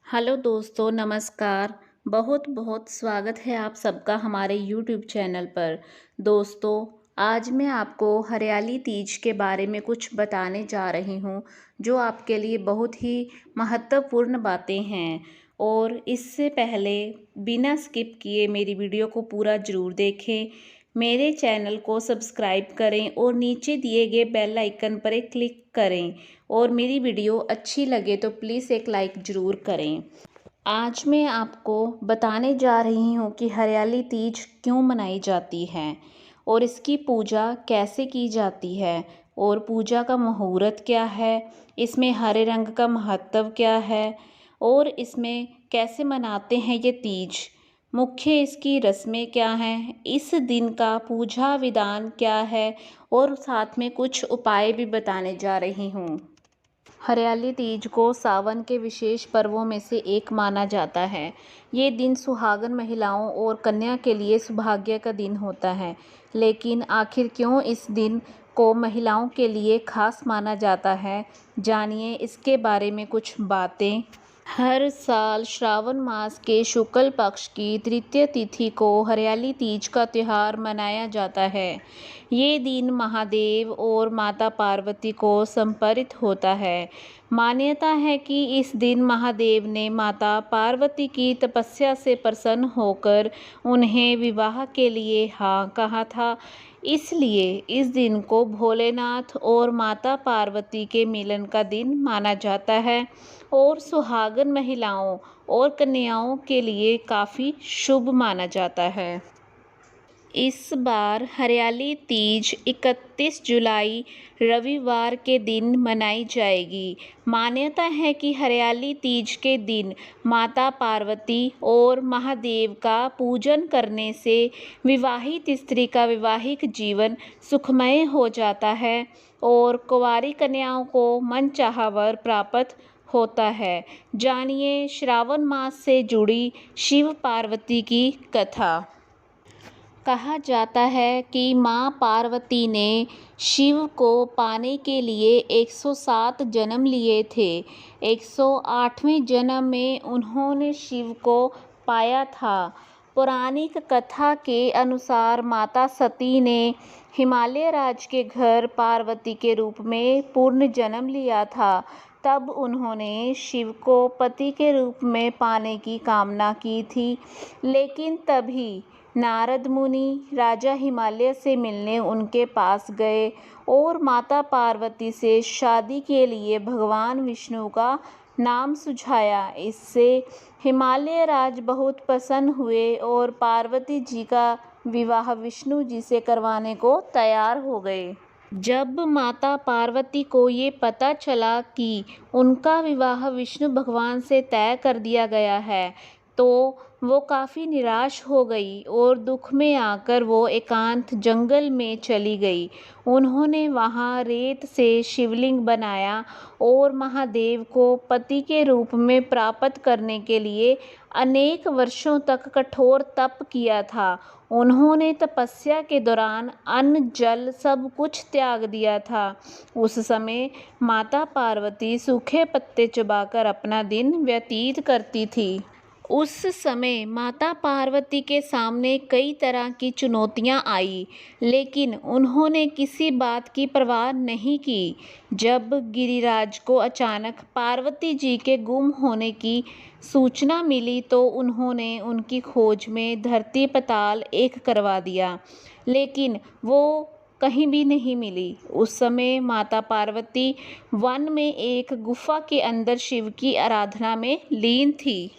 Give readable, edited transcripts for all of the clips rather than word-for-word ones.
Hello दोस्तों, नमस्कार। बहुत बहुत स्वागत है आप सबका हमारे यूट्यूब चैनल पर। दोस्तों, आज मैं आपको हरियाली तीज के बारे में कुछ बताने जा रही हूँ, जो आपके लिए बहुत ही महत्वपूर्ण बातें हैं। और इससे पहले बिना स्किप किए मेरी वीडियो को पूरा ज़रूर देखें। मेरे चैनल को सब्सक्राइब करें और नीचे दिए गए बेल आइकन पर एक क्लिक करें। और मेरी वीडियो अच्छी लगे तो प्लीज़ एक लाइक ज़रूर करें। आज मैं आपको बताने जा रही हूँ कि हरियाली तीज क्यों मनाई जाती है और इसकी पूजा कैसे की जाती है और पूजा का मुहूर्त क्या है, इसमें हरे रंग का महत्व क्या है और इसमें कैसे मनाते हैं ये तीज, मुख्य इसकी रस्में क्या हैं, इस दिन का पूजा विधान क्या है और साथ में कुछ उपाय भी बताने जा रही हूँ। हरियाली तीज को सावन के विशेष पर्वों में से एक माना जाता है। ये दिन सुहागन महिलाओं और कन्या के लिए सौभाग्य का दिन होता है। लेकिन आखिर क्यों इस दिन को महिलाओं के लिए खास माना जाता है, जानिए इसके बारे में कुछ बातें। हर साल श्रावण मास के शुक्ल पक्ष की तृतीय तिथि को हरियाली तीज का त्यौहार मनाया जाता है। ये दिन महादेव और माता पार्वती को समर्पित होता है। मान्यता है कि इस दिन महादेव ने माता पार्वती की तपस्या से प्रसन्न होकर उन्हें विवाह के लिए हाँ कहा था। इसलिए इस दिन को भोलेनाथ और माता पार्वती के मिलन का दिन माना जाता है और सुहागन महिलाओं और कन्याओं के लिए काफ़ी शुभ माना जाता है। इस बार हरियाली तीज 31 जुलाई रविवार के दिन मनाई जाएगी। मान्यता है कि हरियाली तीज के दिन माता पार्वती और महादेव का पूजन करने से विवाहित स्त्री का वैवाहिक जीवन सुखमय हो जाता है और कुंवारी कन्याओं को मनचाहा वर प्राप्त होता है। जानिए श्रावण मास से जुड़ी शिव पार्वती की कथा। कहा जाता है कि मां पार्वती ने शिव को पाने के लिए 107 जन्म लिए थे। 108वें जन्म में उन्होंने शिव को पाया था। पौराणिक कथा के अनुसार माता सती ने हिमालय राज्य के घर पार्वती के रूप में पूर्ण जन्म लिया था। तब उन्होंने शिव को पति के रूप में पाने की कामना की थी। लेकिन तभी नारद मुनि राजा हिमालय से मिलने उनके पास गए और माता पार्वती से शादी के लिए भगवान विष्णु का नाम सुझाया। इससे हिमालय राज बहुत प्रसन्न हुए और पार्वती जी का विवाह विष्णु जी से करवाने को तैयार हो गए। जब माता पार्वती को ये पता चला कि उनका विवाह विष्णु भगवान से तय कर दिया गया है, तो वो काफ़ी निराश हो गई और दुख में आकर वो एकांत जंगल में चली गई। उन्होंने वहाँ रेत से शिवलिंग बनाया और महादेव को पति के रूप में प्राप्त करने के लिए अनेक वर्षों तक कठोर तप किया था। उन्होंने तपस्या के दौरान अन्न जल सब कुछ त्याग दिया था। उस समय माता पार्वती सूखे पत्ते चबाकर अपना दिन व्यतीत करती थी। उस समय माता पार्वती के सामने कई तरह की चुनौतियां आई, लेकिन उन्होंने किसी बात की परवाह नहीं की। जब गिरिराज को अचानक पार्वती जी के गुम होने की सूचना मिली तो उन्होंने उनकी खोज में धरती पताल एक करवा दिया, लेकिन वो कहीं भी नहीं मिली। उस समय माता पार्वती वन में एक गुफा के अंदर शिव की आराधना में लीन थी।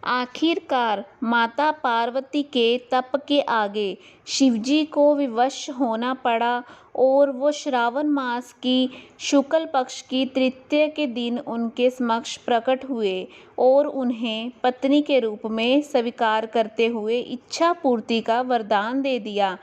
आखिरकार माता पार्वती के तप के आगे शिवजी को विवश होना पड़ा और वो श्रावण मास की शुक्ल पक्ष की तृतीया के दिन उनके समक्ष प्रकट हुए और उन्हें पत्नी के रूप में स्वीकार करते हुए इच्छा पूर्ति का वरदान दे दिया।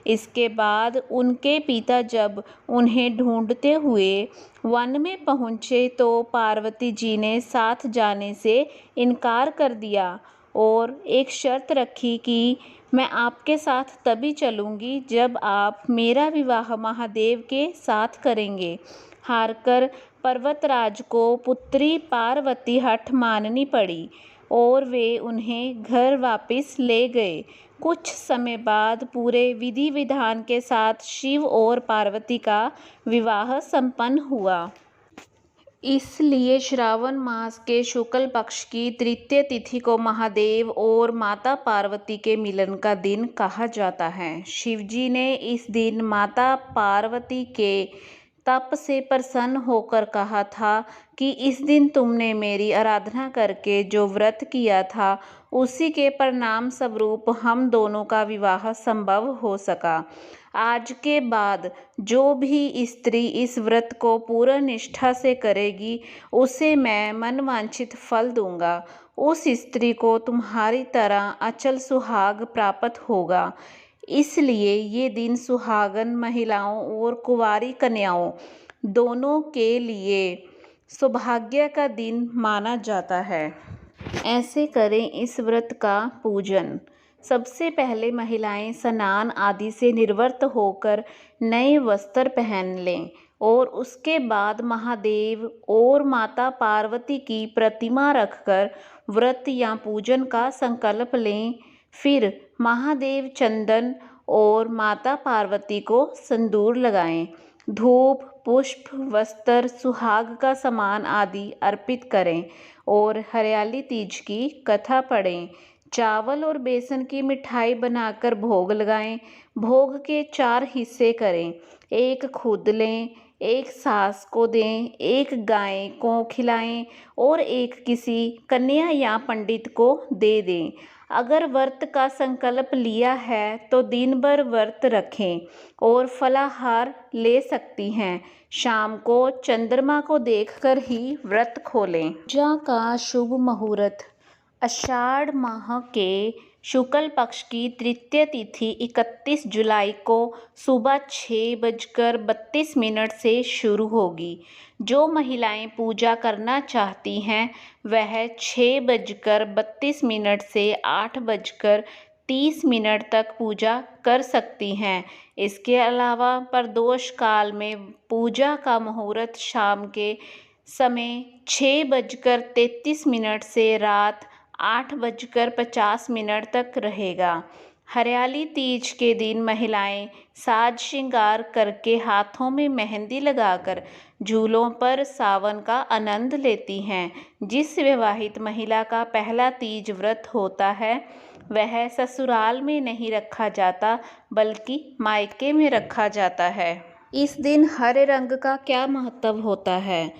इसके बाद उनके पिता जब उन्हें ढूंढते हुए वन में पहुंचे तो पार्वती जी ने साथ जाने से इनकार कर दिया और एक शर्त रखी कि मैं आपके साथ तभी चलूंगी जब आप मेरा विवाह महादेव के साथ करेंगे। हारकर पर्वतराज को पुत्री पार्वती हठ माननी पड़ी और वे उन्हें घर वापस ले गए। कुछ समय बाद पूरे विधि विधान के साथ शिव और पार्वती का विवाह संपन्न हुआ। इसलिए श्रावण मास के शुक्ल पक्ष की तृतीय तिथि को महादेव और माता पार्वती के मिलन का दिन कहा जाता है। शिवजी ने इस दिन माता पार्वती के तप से प्रसन्न होकर कहा था कि इस दिन तुमने मेरी आराधना करके जो व्रत किया था उसी के परिणाम स्वरूप हम दोनों का विवाह संभव हो सका। आज के बाद जो भी स्त्री इस व्रत को पूर्ण निष्ठा से करेगी उसे मैं मनवांछित फल दूंगा। उस स्त्री को तुम्हारी तरह अचल सुहाग प्राप्त होगा। इसलिए ये दिन सुहागन महिलाओं और कुंवारी कन्याओं दोनों के लिए सौभाग्य का दिन माना जाता है। ऐसे करें इस व्रत का पूजन। सबसे पहले महिलाएं स्नान आदि से निवृत्त होकर नए वस्त्र पहन लें और उसके बाद महादेव और माता पार्वती की प्रतिमा रखकर व्रत या पूजन का संकल्प लें। फिर महादेव चंदन और माता पार्वती को सिंदूर लगाएं। धूप, पुष्प, वस्त्र, सुहाग का सामान आदि अर्पित करें और हरियाली तीज की कथा पढ़ें। चावल और बेसन की मिठाई बनाकर भोग लगाएं। भोग के 4 हिस्से करें। एक खुद लें, एक सास को दें, एक गाय को खिलाएं और एक किसी कन्या या पंडित को दे दें। अगर व्रत का संकल्प लिया है तो दिन भर व्रत रखें और फलाहार ले सकती हैं। शाम को चंद्रमा को देखकर ही व्रत खोलें। पूजा का शुभ मुहूर्त। आषाढ़ माह के शुक्ल पक्ष की तृतीय तिथि 31 जुलाई को सुबह 6:32 से शुरू होगी। जो महिलाएं पूजा करना चाहती हैं वह 6:32 से 8:30 तक पूजा कर सकती हैं। इसके अलावा प्रदोष काल में पूजा का मुहूर्त शाम के समय 6:33 से रात 8:50 तक रहेगा। हरियाली तीज के दिन महिलाएं साज श्रृंगार करके हाथों में मेहंदी लगाकर झूलों पर सावन का आनंद लेती हैं। जिस विवाहित महिला का पहला तीज व्रत होता है वह ससुराल में नहीं रखा जाता बल्कि मायके में रखा जाता है। इस दिन हरे रंग का क्या महत्व होता है?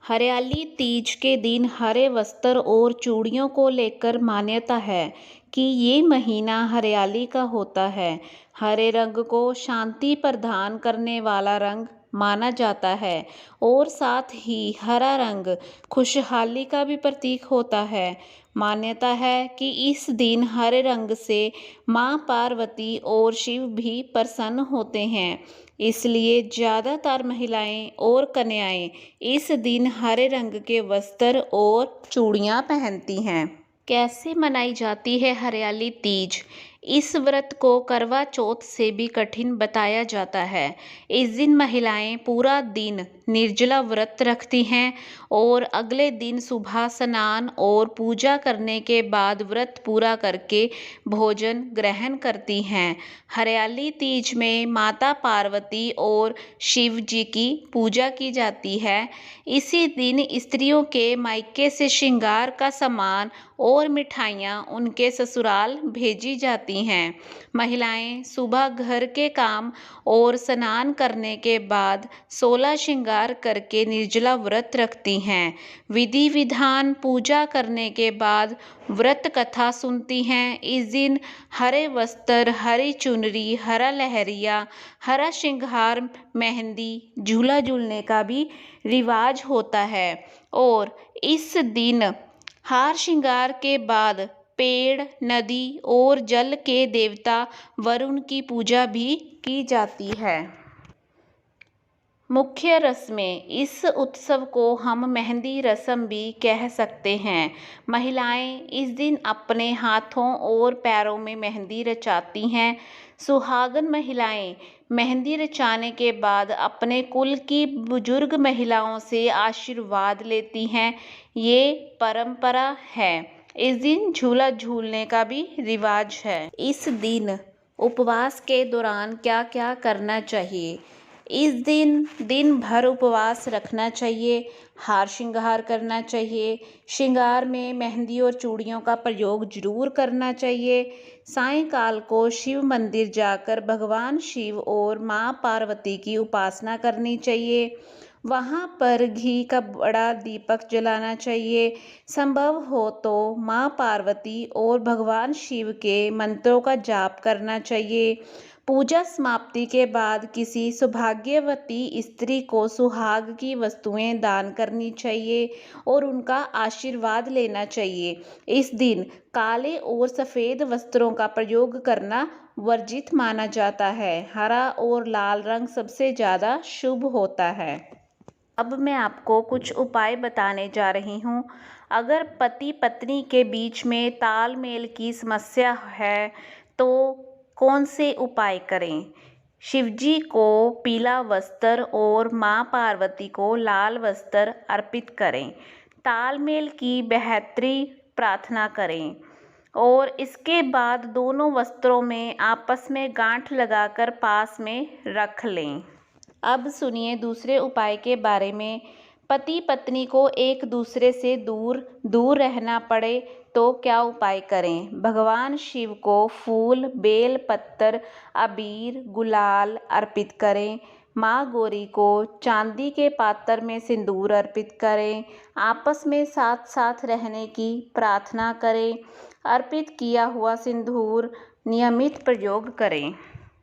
हरियाली तीज के दिन हरे वस्त्र और चूड़ियों को लेकर मान्यता है कि ये महीना हरियाली का होता है। हरे रंग को शांति प्रदान करने वाला रंग माना जाता है और साथ ही हरा रंग खुशहाली का भी प्रतीक होता है। मान्यता है कि इस दिन हरे रंग से माँ पार्वती और शिव भी प्रसन्न होते हैं। इसलिए ज़्यादातर महिलाएं और कन्याएं इस दिन हरे रंग के वस्त्र और चूड़ियाँ पहनती हैं। कैसे मनाई जाती है हरियाली तीज? इस व्रत को करवा चौथ से भी कठिन बताया जाता है। इस दिन महिलाएं पूरा दिन निर्जला व्रत रखती हैं और अगले दिन सुबह स्नान और पूजा करने के बाद व्रत पूरा करके भोजन ग्रहण करती हैं। हरियाली तीज में माता पार्वती और शिव जी की पूजा की जाती है। इसी दिन स्त्रियों के मायके से श्रृंगार का सामान और मिठाइयाँ उनके ससुराल भेजी जाती हैं। महिलाएं सुबह घर के काम और स्नान करने के बाद 16 श्रृंगार करके निर्जला व्रत रखती हैं। विधि विधान पूजा करने के बाद व्रत कथा सुनती हैं। इस दिन हरे वस्त्र, हरी चुनरी, हरा लहरिया, हरा श्रृंगार, मेहंदी, झूला झूलने का भी रिवाज होता है और इस दिन हार श्रृंगार के बाद पेड़, नदी और जल के देवता वरुण की पूजा भी की जाती है। मुख्य रस्में। इस उत्सव को हम मेहंदी रस्म भी कह सकते हैं। महिलाएं इस दिन अपने हाथों और पैरों में मेहंदी रचाती हैं। सुहागन महिलाएं मेहंदी रचाने के बाद अपने कुल की बुजुर्ग महिलाओं से आशीर्वाद लेती हैं। ये परंपरा है। इस दिन झूला झूलने का भी रिवाज है। इस दिन उपवास के दौरान क्या क्या करना चाहिए? इस दिन दिन भर उपवास रखना चाहिए। हार श्रृंगार करना चाहिए। श्रृंगार में मेहंदी और चूड़ियों का प्रयोग जरूर करना चाहिए। सायंकाल को शिव मंदिर जाकर भगवान शिव और माँ पार्वती की उपासना करनी चाहिए। वहाँ पर घी का बड़ा दीपक जलाना चाहिए। संभव हो तो माँ पार्वती और भगवान शिव के मंत्रों का जाप करना चाहिए। पूजा समाप्ति के बाद किसी सौभाग्यवती स्त्री को सुहाग की वस्तुएं दान करनी चाहिए और उनका आशीर्वाद लेना चाहिए। इस दिन काले और सफ़ेद वस्त्रों का प्रयोग करना वर्जित माना जाता है। हरा और लाल रंग सबसे ज़्यादा शुभ होता है। अब मैं आपको कुछ उपाय बताने जा रही हूँ। अगर पति पत्नी के बीच में तालमेल की समस्या है तो कौन से उपाय करें? शिवजी को पीला वस्त्र और माँ पार्वती को लाल वस्त्र अर्पित करें। तालमेल की बेहतरी प्रार्थना करें और इसके बाद दोनों वस्त्रों में आपस में गांठ लगाकर पास में रख लें। अब सुनिए दूसरे उपाय के बारे में। पति पत्नी को एक दूसरे से दूर दूर रहना पड़े तो क्या उपाय करें? भगवान शिव को फूल, बेल पत्र, अबीर, गुलाल अर्पित करें। माँ गौरी को चांदी के पात्र में सिंदूर अर्पित करें। आपस में साथ साथ रहने की प्रार्थना करें। अर्पित किया हुआ सिंदूर नियमित प्रयोग करें।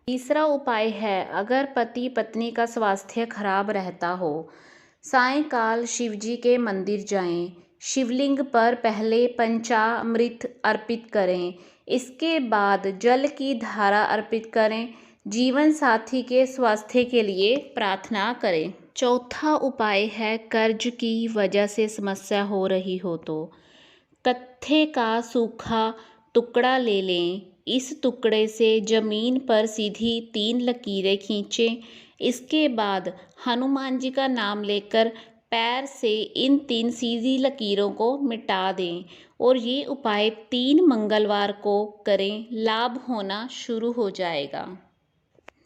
तीसरा उपाय है, अगर पति पत्नी का स्वास्थ्य खराब रहता हो, सायंकाल शिवजी के मंदिर जाएं। शिवलिंग पर पहले पंचामृत अर्पित करें। इसके बाद जल की धारा अर्पित करें। जीवन साथी के स्वास्थ्य के लिए प्रार्थना करें। चौथा उपाय है, कर्ज की वजह से समस्या हो रही हो तो कत्थे का सूखा टुकड़ा ले लें। इस टुकड़े से जमीन पर सीधी 3 लकीरें खींचें। इसके बाद हनुमान जी का नाम लेकर पैर से इन 3 सीधी लकीरों को मिटा दें और ये उपाय 3 मंगलवार को करें। लाभ होना शुरू हो जाएगा।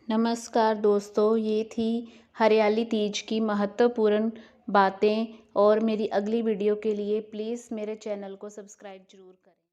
नमस्कार दोस्तों, ये थी हरियाली तीज की महत्वपूर्ण बातें और मेरी अगली वीडियो के लिए प्लीज़ मेरे चैनल को सब्सक्राइब जरूर करें।